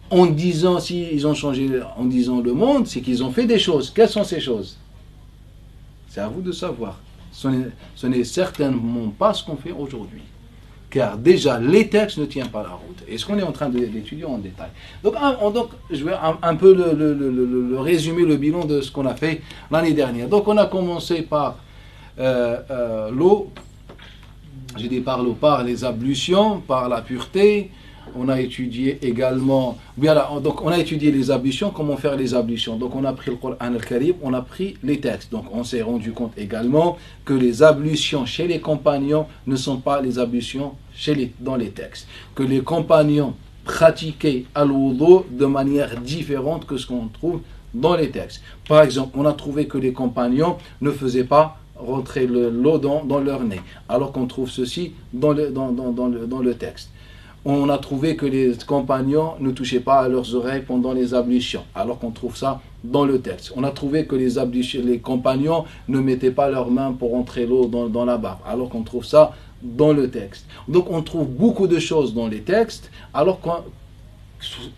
En 10 ans, si ils ont changé en 10 ans le monde, c'est qu'ils ont fait des choses. Quelles sont ces choses? C'est à vous de savoir. Ce n'est certainement pas ce qu'on fait aujourd'hui. Car déjà, les textes ne tiennent pas la route. Et ce qu'on est en train d'étudier en détail. Donc je vais un peu le résumer, le bilan de ce qu'on a fait l'année dernière. Donc, on a commencé par l'eau. J'ai dit par l'eau, par les ablutions, par la pureté. On a étudié également, donc on a étudié les ablutions, comment faire les ablutions. Donc on a pris le Coran al-Karim, on a pris les textes. Donc on s'est rendu compte également que les ablutions chez les compagnons ne sont pas les ablutions dans les textes. Que les compagnons pratiquaient al-wudu de manière différente que ce qu'on trouve dans les textes. Par exemple, on a trouvé que les compagnons ne faisaient pas rentrer l'eau dans leur nez, alors qu'on trouve ceci dans le texte. On a trouvé que les compagnons ne touchaient pas à leurs oreilles pendant les ablutions, alors qu'on trouve ça dans le texte. On a trouvé que les compagnons ne mettaient pas leurs mains pour entrer l'eau dans la barbe, alors qu'on trouve ça dans le texte. Donc on trouve beaucoup de choses dans les textes, alors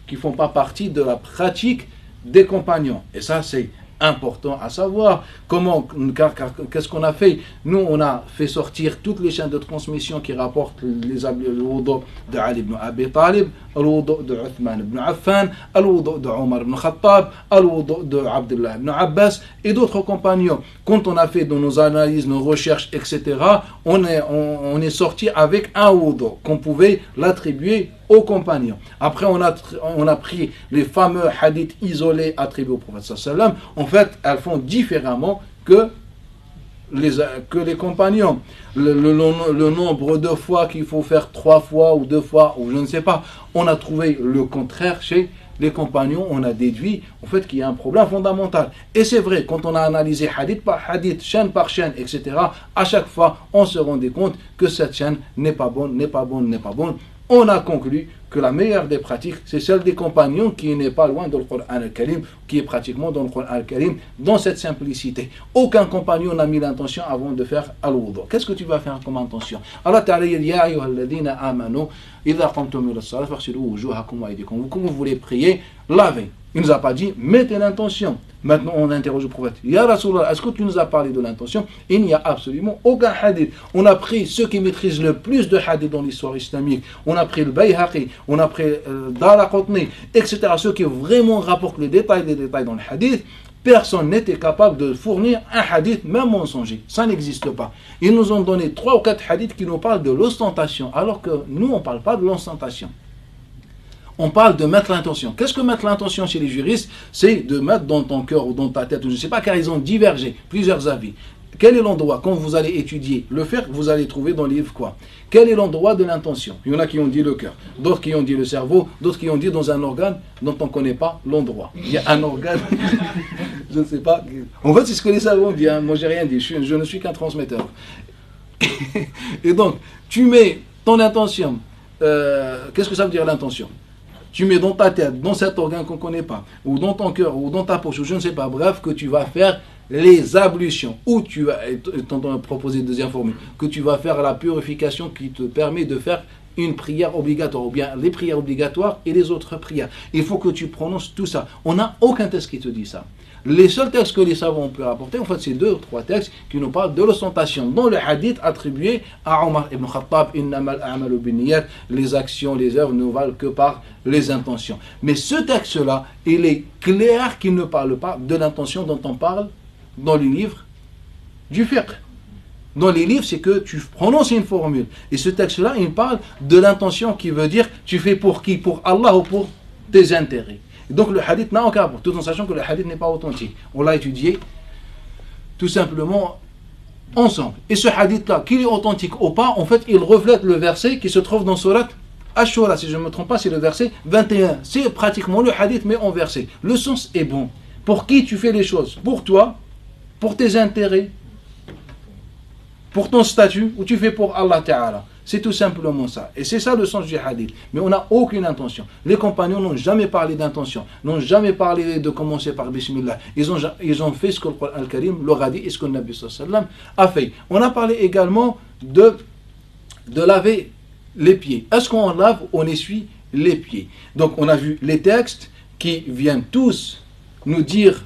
qui ne font pas partie de la pratique des compagnons. Et ça, c'est important à savoir. Qu'est-ce qu'on a fait? Nous, on a fait sortir toutes les chaînes de transmission qui rapportent le wudu de Ali ibn Abi Talib, le wudu de Uthman ibn Affan, le wudu de Omar ibn Khattab, le wudu de Abdullah ibn Abbas et d'autres compagnons. Quand on a fait dans nos analyses, nos recherches, etc., on est sorti avec un wudu qu'on pouvait l'attribuer aux compagnons. Après, on a pris les fameux hadiths isolés attribués au prophète sallallahu. En fait, elles font différemment que les compagnons. Le nombre de fois qu'il faut faire 3 fois ou 2 fois, ou je ne sais pas, on a trouvé le contraire chez les compagnons. On a déduit en fait qu'il y a un problème fondamental. Et c'est vrai, quand on a analysé hadith par hadith, chaîne par chaîne, etc., à chaque fois, on se rendait compte que cette chaîne n'est pas bonne. On a conclu que la meilleure des pratiques, c'est celle des compagnons qui n'est pas loin dans le Coran al-Karim, qui est pratiquement dans le Coran al-Karim, dans cette simplicité. Aucun compagnon n'a mis l'intention avant de faire al-wudu. Qu'est-ce que tu vas faire comme intention? Allah Ta'ala dit Ya ayyuhalladhina amanu idha qamtum ila as-salat faghsilu wujuhakum wa aydikum. Quand vous voulez prier, lavez. Il ne nous a pas dit mettez l'intention. Maintenant, on interroge le prophète. Ya Rasulallah, est-ce que tu nous as parlé de l'intention? Il n'y a absolument aucun hadith. On a pris ceux qui maîtrisent le plus de hadith dans l'histoire islamique. On a pris le Bayhaqi, on a pris Daraqutni, etc. Ceux qui vraiment rapportent les détails dans le hadith. Personne n'était capable de fournir un hadith, même mensonger. Ça n'existe pas. Ils nous ont donné 3 ou 4 hadiths qui nous parlent de l'ostentation, alors que nous, on ne parle pas de l'ostentation. On parle de mettre l'intention. Qu'est-ce que mettre l'intention chez les juristes? C'est de mettre dans ton cœur ou dans ta tête, ou je ne sais pas, car ils ont divergé, plusieurs avis. Quel est l'endroit? Quand vous allez étudier le fiqh, vous allez trouver dans le livre quoi? Quel est l'endroit de l'intention? Il y en a qui ont dit le cœur, d'autres qui ont dit le cerveau, d'autres qui ont dit dans un organe dont on ne connaît pas l'endroit. Il y a un organe, je ne sais pas. En fait, c'est ce que les savants disent. Moi, j'ai rien dit. Je ne suis qu'un transmetteur. Et donc, tu mets ton intention. Qu'est-ce que ça veut dire l'intention? Tu mets dans ta tête, dans cet organe qu'on ne connaît pas, ou dans ton cœur, ou dans ta poche, ou je ne sais pas, bref, que tu vas faire les ablutions, ou tu vas, t'entends proposer une deuxième formule, que tu vas faire la purification qui te permet de faire une prière obligatoire, ou bien les prières obligatoires et les autres prières. Il faut que tu prononces tout ça. On n'a aucun texte qui te dit ça. Les seuls textes que les savants ont pu rapporter, en fait, c'est 2 ou 3 textes qui nous parlent de l'ostentation. Dans le hadith attribué à Omar ibn Khattab, Innamal a'malu binniyat, les actions, les œuvres ne valent que par les intentions. Mais ce texte-là, il est clair qu'il ne parle pas de l'intention dont on parle dans les livres du fiqh. Dans les livres, c'est que tu prononces une formule. Et ce texte-là, il parle de l'intention qui veut dire tu fais pour qui? Pour Allah ou pour tes intérêts. Donc le hadith n'a aucun rapport, tout en sachant que le hadith n'est pas authentique. On l'a étudié, tout simplement, ensemble. Et ce hadith-là, qu'il est authentique ou pas, en fait, il reflète le verset qui se trouve dans Surat Ash-Shura, si je ne me trompe pas, c'est le verset 21. C'est pratiquement le hadith, mais en verset. Le sens est bon. Pour qui tu fais les choses? Pour toi, pour tes intérêts, pour ton statut, ou tu fais pour Allah Ta'ala. C'est tout simplement ça. Et c'est ça le sens du hadith. Mais on n'a aucune intention. Les compagnons n'ont jamais parlé d'intention, n'ont jamais parlé de commencer par Bismillah. Ils ont fait ce que le Coran al-Karim leur a dit et ce que le Nabi sallallahu alayhi wa sallam a fait. On a parlé également de laver les pieds. Est-ce qu'on lave ou on essuie les pieds? Donc on a vu les textes qui viennent tous nous dire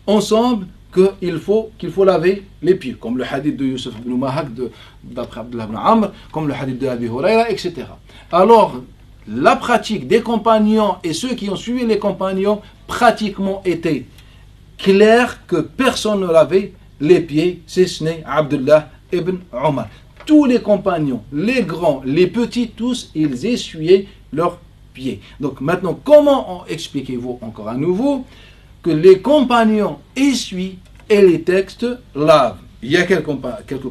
ensemble qu'il faut laver les pieds, comme le hadith de Youssef ibn Mahak d'après Abdullah ibn Amr, comme le hadith de Abi Huraira, etc. Alors, la pratique des compagnons et ceux qui ont suivi les compagnons, pratiquement était clair que personne ne lavait les pieds, si ce n'est Abdullah ibn Omar. Tous les compagnons, les grands, les petits, tous, ils essuyaient leurs pieds. Donc maintenant, comment expliquez-vous encore à nouveau que les compagnons essuient et les textes lavent? Il y a quelques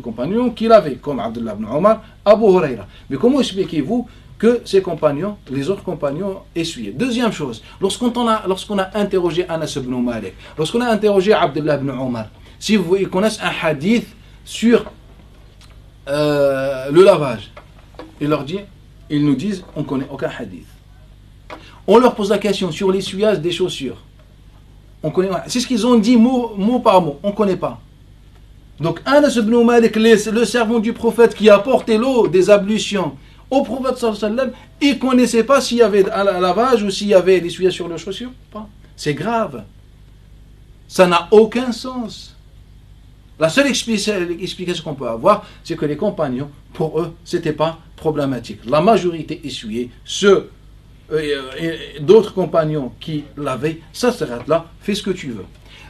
compagnons qui lavaient, comme Abdullah ibn Omar, Abu Huraira. Mais comment expliquez-vous que ces compagnons, les autres compagnons, essuyaient? Deuxième chose, lorsqu'on a interrogé Anas ibn Malik, lorsqu'on a interrogé Abdullah ibn Omar, si ils connaissent un hadith sur le lavage, ils nous disent, on ne connaît aucun hadith. On leur pose la question sur l'essuyage des chaussures. C'est ce qu'ils ont dit mot par mot, on ne connaît pas. Donc Anas ibn Malik, le servant du prophète qui a porté l'eau des ablutions au prophète sallallahu alayhi wa sallam, il ne connaissait pas s'il y avait un lavage ou s'il y avait l'essuyage sur les chaussures. Pas. C'est grave. Ça n'a aucun sens. La seule explication qu'on peut avoir, c'est que les compagnons, pour eux, ce n'était pas problématique. La majorité essuyait, ceux et d'autres compagnons qui lavaient, ça s'arrête là, fais ce que tu veux.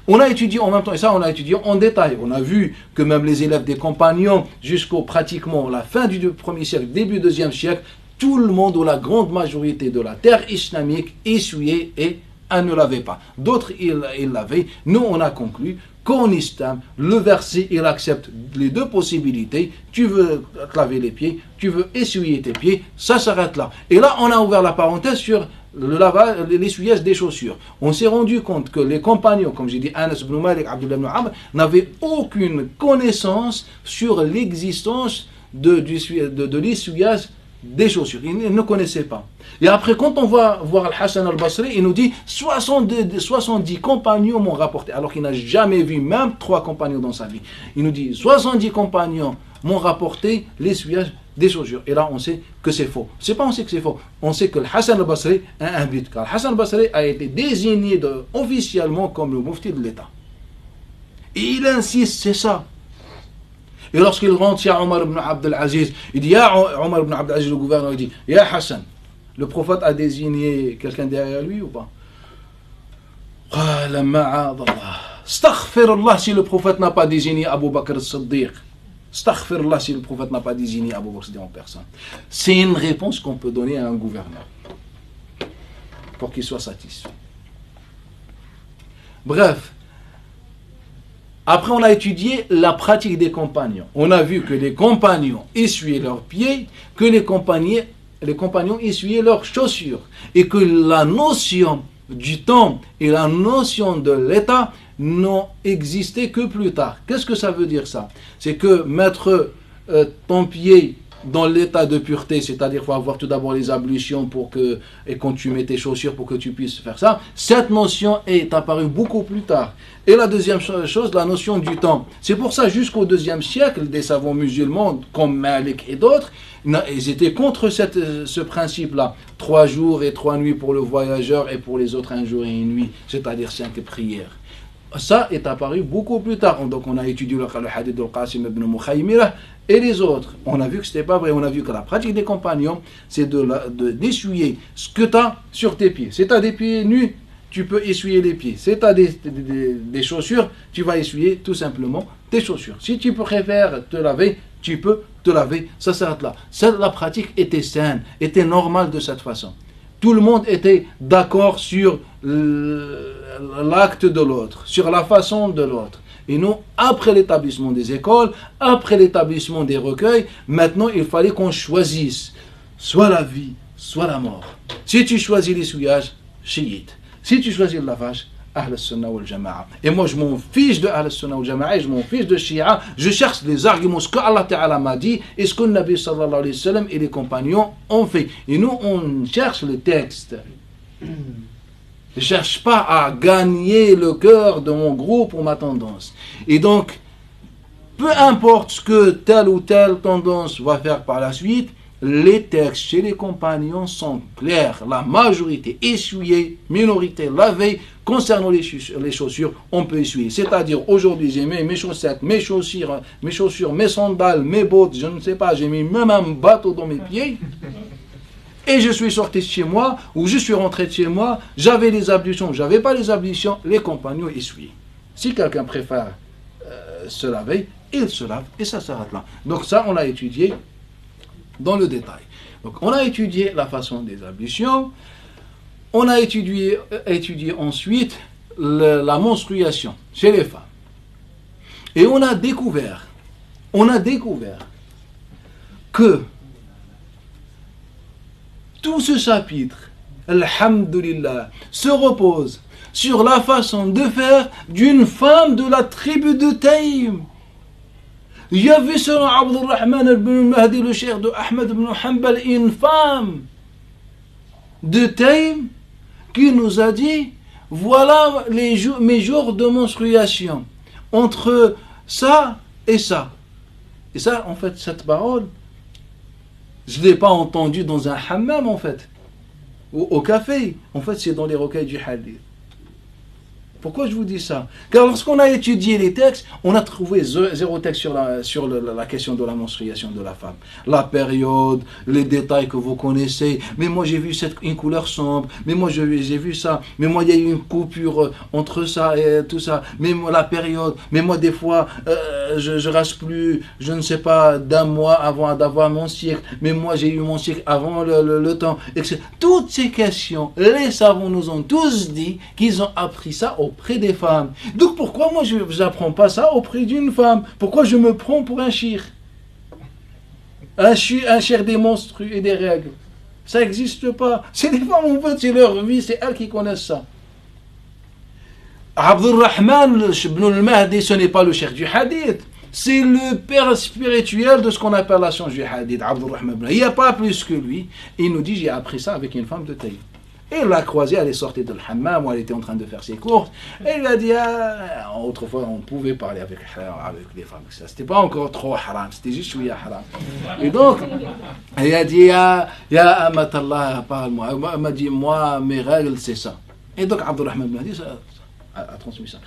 On a étudié en même temps, et ça on a étudié en détail, on a vu que même les élèves des compagnons, jusqu'au pratiquement la fin du 1er siècle, début 2e siècle, tout le monde ou la grande majorité de la terre islamique essuyait et ne lavait pas. D'autres, ils lavaient. Nous, on a conclu qu'en islam, le verset, il accepte les deux possibilités. Tu veux te laver les pieds, tu veux essuyer tes pieds, ça s'arrête là. Et là, on a ouvert la parenthèse sur le lavage, l'essuyage des chaussures. On s'est rendu compte que les compagnons, comme j'ai dit, Anas ibn Malik, Abdullah ibn Amr, n'avaient aucune connaissance sur l'existence de l'essuyage des chaussures. Ils ne connaissaient pas. Et après, quand on va voir Al-Hassan al-Basri, il nous dit 70 compagnons m'ont rapporté, alors qu'il n'a jamais vu même 3 compagnons dans sa vie. Il nous dit 70 compagnons m'ont rapporté l'essuyage des chaussures. Et là, on sait que c'est faux. C'est pas on sait que c'est faux. On sait que Al-Hassan al-Basri a un but. Car Al-Hassan al-Basri a été désigné officiellement comme le mufti de l'État. Et il insiste, c'est ça. Et lorsqu'il rentre chez Omar ibn Abd al-Aziz, il dit, ya Omar ibn Abd al-Aziz, le gouverneur, il dit, ya Hassan, le prophète a désigné quelqu'un derrière lui ou pas? Astaghfirullah si le prophète n'a pas désigné Abu Bakr as-Siddiq. Astaghfirullah si le prophète n'a pas désigné Abu Bakr as-Siddiq en personne. C'est une réponse qu'on peut donner à un gouverneur pour qu'il soit satisfait. Bref. Après, on a étudié la pratique des compagnons. On a vu que les compagnons essuyaient leurs pieds, que les compagnons essuyaient leurs chaussures. Et que la notion du temps et la notion de l'état n'ont existé que plus tard. Qu'est-ce que ça veut dire ça? C'est que mettre ton pied dans l'état de pureté, c'est-à-dire qu'il faut avoir tout d'abord les ablutions et quand tu mets tes chaussures pour que tu puisses faire ça, cette notion est apparue beaucoup plus tard. Et la deuxième chose, la notion du temps. C'est pour ça, jusqu'au 2e siècle, des savants musulmans, comme Malik et d'autres, ils étaient contre ce principe-là. 3 jours et 3 nuits pour le voyageur et pour les autres 1 jour et 1 nuit, c'est-à-dire 5 prières. Ça est apparu beaucoup plus tard. Donc on a étudié le hadith de Qasim ibn Mukhaymira et les autres. On a vu que ce n'était pas vrai. On a vu que la pratique des compagnons, c'est d'essuyer ce que tu as sur tes pieds. Si tu as des pieds nus, tu peux essuyer les pieds. Si tu as des chaussures, tu vas essuyer tout simplement tes chaussures. Si tu préfères te laver, tu peux te laver. Ça s'arrête là. La pratique était saine, était normale de cette façon. Tout le monde était d'accord sur l'acte de l'autre, sur la façon de l'autre. Et non, après l'établissement des écoles, après l'établissement des recueils, maintenant il fallait qu'on choisisse soit la vie, soit la mort. Si tu choisis l'essuyage, chiite. Si tu choisis le lavage, Ahl Sunnah wal Jama'a. Et moi je m'en fiche de Ahl Sunnah wal Jama'a, je m'en fiche de Shia, je cherche les arguments, ce que Allah Ta'ala m'a dit, et ce que le Nabi sallallahu alayhi wa sallam et les compagnons ont fait. Et nous on cherche le texte. Je ne cherche pas à gagner le cœur de mon groupe ou ma tendance. Et donc, peu importe ce que telle ou telle tendance va faire par la suite, les textes chez les compagnons sont clairs. La majorité essuyée, minorité lavée. Concernant les chaussures, on peut essuyer. C'est-à-dire, aujourd'hui, j'ai mis mes chaussettes, mes chaussures, mes sandales, mes bottes, je ne sais pas, j'ai mis même un bateau dans mes pieds. Et je suis sorti de chez moi, ou je suis rentré de chez moi, j'avais les ablutions, j'avais pas les ablutions, les compagnons essuyaient. Si quelqu'un préfère se laver, il se lave, et ça s'arrête là. Donc ça, on l'a étudié dans le détail. Donc on a étudié la façon des ablutions, on a étudié ensuite la menstruation chez les femmes. Et on a découvert que tout ce chapitre, alhamdulillah, se repose sur la façon de faire d'une femme de la tribu de Taïm. Il y avait selon Abdurrahman ibn Mahdi, le cheikh de Ahmed ibn Hanbal, une femme de Taïm qui nous a dit, voilà mes jours de menstruation, entre ça et ça. Et ça, en fait, cette parole, je ne l'ai pas entendue dans un hammam, en fait, ou au café. En fait, c'est dans les recueils du hadith. Pourquoi je vous dis ça? Car lorsqu'on a étudié les textes, on a trouvé zéro texte sur la question de la menstruation de la femme. La période, les détails que vous connaissez. Mais moi j'ai vu une couleur sombre. Mais moi j'ai vu ça. Mais moi il y a eu une coupure entre ça et tout ça. Mais moi la période. Mais moi des fois je reste plus, je ne sais pas, d'un mois avant d'avoir mon cycle. Mais moi j'ai eu mon cycle avant le temps. Etc. Toutes ces questions, les savants nous ont tous dit qu'ils ont appris ça auprès des femmes. Donc pourquoi moi je n'apprends pas ça auprès d'une femme? Pourquoi je me prends pour un shir? Un shir des menstrues et des règles. Ça n'existe pas. C'est les femmes, en fait, c'est leur vie, c'est elles qui connaissent ça. Abdurrahman ibn al-Mahdi, ce n'est pas le shir du hadith. C'est le père spirituel de ce qu'on appelle la science du hadith. Abdurrahman, il n'y a pas plus que lui. Il nous dit, j'ai appris ça avec une femme de Taïf. Et il l'a croisée, elle est sortie de l'hammam où elle était en train de faire ses courses. Et il a dit, autrefois on pouvait parler avec les femmes. C'était pas encore trop haram, c'était juste chouïa haram. Et donc, il a dit, ya Amatallah, parle-moi. Elle m'a dit, moi, mes règles, c'est ça. Et donc, Abdurrahman m'a dit, a transmis ça.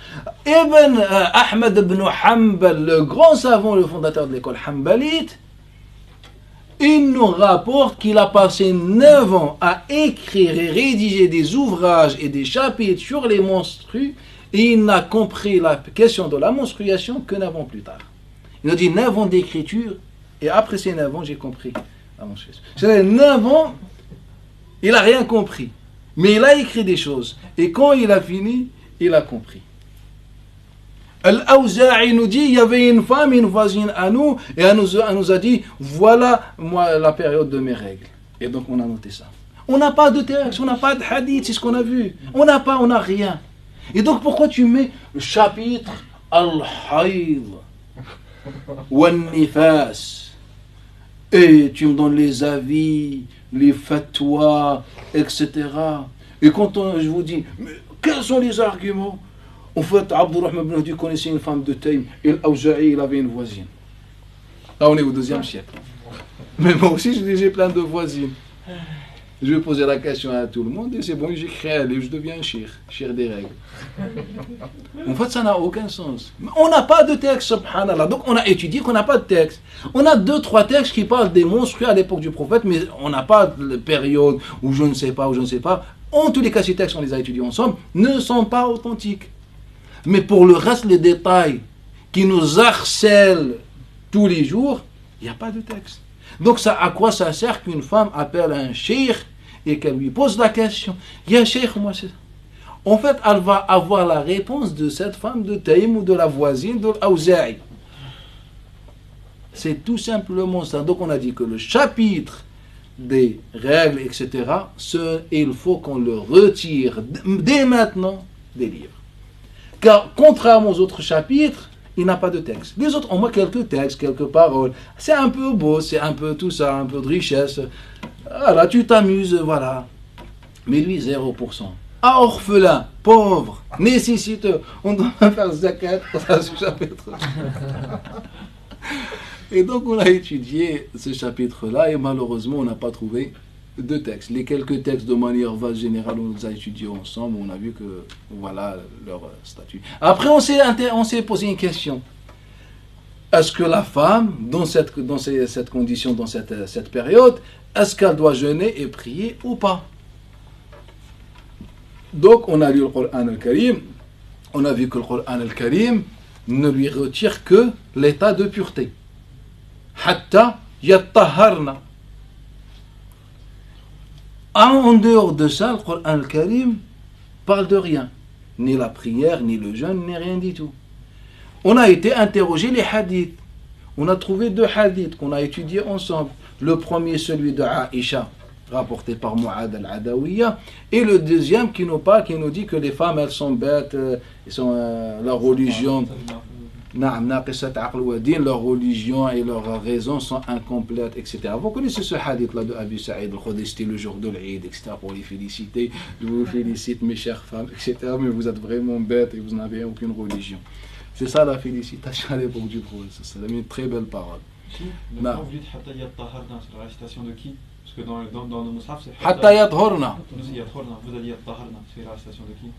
Ibn Ahmed ibn Hanbal, le grand savant, le fondateur de l'école hanbalite, il nous rapporte qu'il a passé 9 ans à écrire et rédiger des ouvrages et des chapitres sur les menstrues, et il n'a compris la question de la menstruation que 9 ans plus tard. Il a dit 9 ans d'écriture, et après ces 9 ans, j'ai compris la menstruation. C'est 9 ans, il n'a rien compris, mais il a écrit des choses, et quand il a fini, il a compris. Al-Awza'i nous dit, il y avait une femme, une voisine à nous, et elle nous a dit, voilà moi la période de mes règles. Et donc on a noté ça. On n'a pas de texte, on n'a pas de hadith, c'est ce qu'on a vu. On n'a rien. Et donc pourquoi tu mets le chapitre Al-Hayd Wal-Nifas, et tu me donnes les avis, les fatwas, etc. Et quand je vous dis, mais quels sont les arguments? En fait, Abdurrahman ibn Mahdi connaissait une femme de Taïm, et Al-Awza'i, il avait une voisine. Là, on est au 2e siècle. Mais moi aussi, j'ai plein de voisines. Je vais poser la question à tout le monde, et c'est bon, j'écris un livre, je deviens un shir des règles. En fait, ça n'a aucun sens. On n'a pas de texte, subhanallah. Donc, on a étudié qu'on n'a pas de texte. On a 2-3 textes qui parlent des monstrues à l'époque du prophète, mais on n'a pas de période où je ne sais pas. En tous les cas, ces textes, on les a étudiés ensemble, ne sont pas authentiques. Mais pour le reste, les détails qui nous harcèlent tous les jours, il n'y a pas de texte. Donc à quoi ça sert qu'une femme appelle un cheikh et qu'elle lui pose la question? Il y a un cheikh, moi c'est... en fait, elle va avoir la réponse de cette femme de Taïm ou de la voisine de l'Aouzaï. C'est tout simplement ça. Donc on a dit que le chapitre des règles, etc., il faut qu'on le retire dès maintenant des livres. Car contrairement aux autres chapitres, il n'a pas de texte. Les autres ont moins quelques textes, quelques paroles. C'est un peu beau, c'est un peu tout ça, un peu de richesse. Voilà, tu t'amuses, voilà. Mais lui, 0%. Ah, orphelin, pauvre, nécessiteux. On doit faire zakat dans ce chapitre. Et donc on a étudié ce chapitre-là et malheureusement on n'a pas trouvé de textes. Les quelques textes de manière vaste générale on les a étudiés ensemble, on a vu que voilà leur statut. Après on s'est posé une question. Est-ce que la femme, dans cette condition, dans cette période, est-ce qu'elle doit jeûner et prier ou pas? Donc on a lu le Coran al-Karim, on a vu que le Coran al-Karim ne lui retire que l'état de pureté. Hatta yattaharna. En dehors de ça, le Coran al-Karim parle de rien. Ni la prière, ni le jeûne, ni rien du tout. On a été interroger les hadiths. On a trouvé 2 hadiths qu'on a étudiés ensemble. Le premier, celui de Aïcha, rapporté par Mu'ad al-Adawiyya, et le deuxième qui nous dit que les femmes, elles sont bêtes, leur religion, leur religion et leurs raisons sont incomplètes, etc. Vous connaissez ce hadith-là de Abu Sa'id al-Khudri, c'était le jour de l'Eid, etc. pour les féliciter. Je vous félicite, mes chères femmes, etc. Mais vous êtes vraiment bêtes et vous n'avez aucune religion. C'est ça la félicitation à l'époque du prophète. C'est une très belle parole. Maintenant, vous dites Hatta Yattaharna, c'est la récitation de qui? Parce que dans le Mus'haf, c'est Hatta Yathorna. Vous allez Yattaharna, c'est la récitation de qui?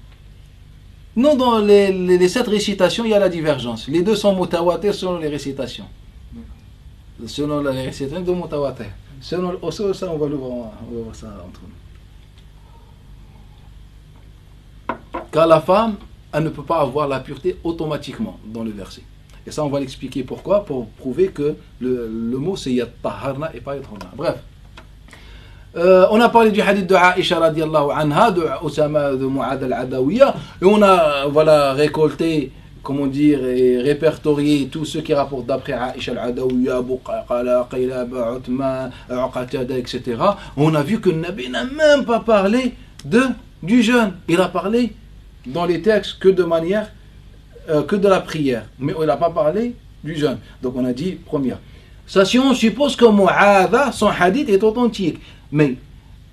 Non, dans les 7 récitations, il y a la divergence. Les 2 sont mutawatir selon les récitations. Selon les récitations de mutawatir. Selon le ça, on va voir ça entre nous. Car la femme, elle ne peut pas avoir la pureté automatiquement dans le verset. Et ça, on va l'expliquer pourquoi, pour prouver que le mot c'est yattaharna et pas yathorna. Bref. On a parlé du hadith de Aïcha radiallahu anha, de Osama de Mu'ad al-Adawiyya, et on a récolté, comment dire, et répertorié tous ceux qui rapportent d'après Aïcha al-Adawiyya, Abu Qala, Qaylaba, Uthman, Qatada, etc. On a vu que le Nabi n'a même pas parlé du jeûne. Il a parlé dans les textes que de manière, que de la prière, mais il n'a pas parlé du jeûne. Donc on a dit, première. Ça, si on suppose que Mu'adha, son hadith est authentique. Mais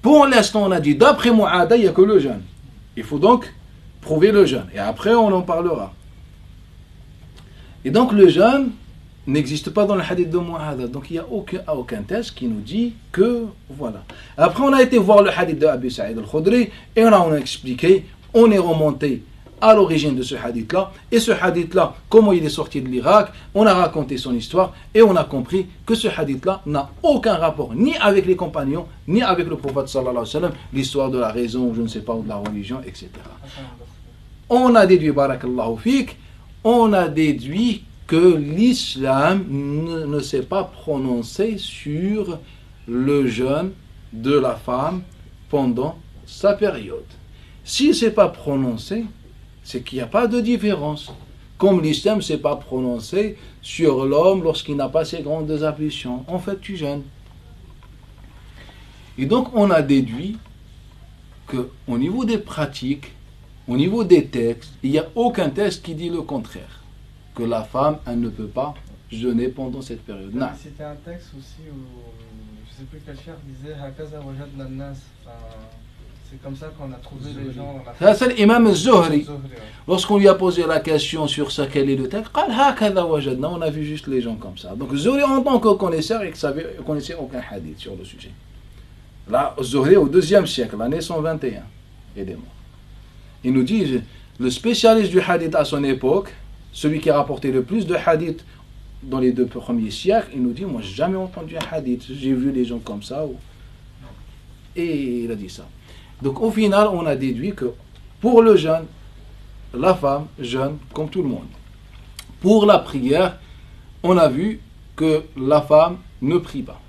pour l'instant, on a dit d'après Mu'adha, il n'y a que le jeûne. Il faut donc prouver le jeûne. Et après, on en parlera. Et donc, le jeûne n'existe pas dans le hadith de Mu'adha. Donc, il n'y a aucun texte qui nous dit que voilà. Après, on a été voir le hadith de Abu Sa'id al-Khudri et on a expliqué, on est remonté à l'origine de ce hadith-là. Et ce hadith-là, comment il est sorti de l'Irak, on a raconté son histoire et on a compris que ce hadith-là n'a aucun rapport ni avec les compagnons, ni avec le prophète sallallahu alayhi wa sallam, l'histoire de la raison, je ne sais pas, ou de la religion, etc. On a déduit, barakallahu fik, on a déduit que l'islam ne s'est pas prononcé sur le jeûne de la femme pendant sa période. S'il ne s'est pas prononcé, c'est qu'il n'y a pas de différence. Comme l'islam ne s'est pas prononcé sur l'homme lorsqu'il n'a pas ses grandes ablutions. En fait, tu jeûnes. Et donc, on a déduit qu'au niveau des pratiques, au niveau des textes, il n'y a aucun texte qui dit le contraire. Que la femme, elle ne peut pas jeûner pendant cette période. Non. C'était un texte aussi où, je ne sais plus quel cher disait Hakaza wajadna an-nas. C'est comme ça qu'on a trouvé les gens. Ça, c'est l'imam Zuhri. Lorsqu'on lui a posé la question sur ça, quel est le texte, on a vu juste les gens comme ça. Donc Zuhri, en tant que connaisseur, il ne connaissait aucun hadith sur le sujet. Là, Zuhri, au 2e siècle, l'année 121, il est mort. Il nous dit, le spécialiste du hadith à son époque, celui qui a rapporté le plus de hadith dans les 2 premiers siècles, il nous dit, moi, j'ai jamais entendu un hadith, j'ai vu les gens comme ça. Et il a dit ça. Donc au final, on a déduit que pour le jeûne, la femme jeûne comme tout le monde. Pour la prière, on a vu que la femme ne prie pas.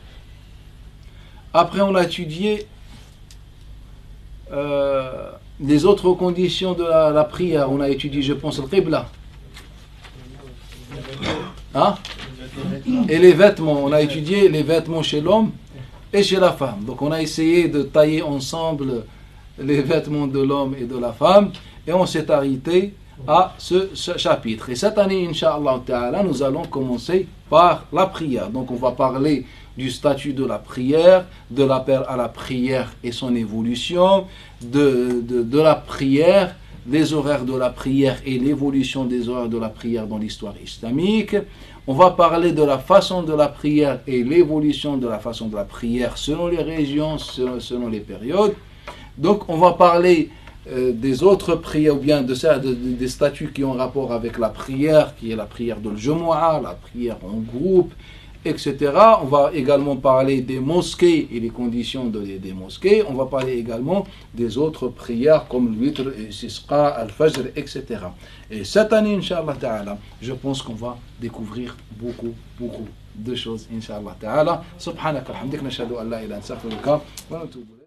Après, on a étudié les autres conditions de la prière, on a étudié, je pense, le Qibla. Hein? Et les vêtements, on a étudié les vêtements chez l'homme et chez la femme. Donc on a essayé de tailler ensemble les vêtements de l'homme et de la femme et on s'est arrêté à ce chapitre. Et cette année, Inch'Allah Ta'ala, nous allons commencer par la prière. Donc on va parler du statut de la prière, de l'appel à la prière et son évolution, de la prière, des horaires de la prière et l'évolution des horaires de la prière dans l'histoire islamique. On va parler de la façon de la prière et l'évolution de la façon de la prière selon les régions, selon les périodes. Donc on va parler des autres prières, ou bien des statuts qui ont rapport avec la prière, qui est la prière de l'Jumu'ah, la prière en groupe, etc. On va également parler des mosquées et les conditions des mosquées. On va parler également des autres prières comme l'witr, l'istisqa, al-fajr, etc. Et cette année, Inch'Allah Ta'ala, je pense qu'on va découvrir beaucoup de choses, Inch'Allah Ta'ala. Subhanaka, alhamdik, nashhadu an la ilaha illa anta, astaghfiruka wa atubu.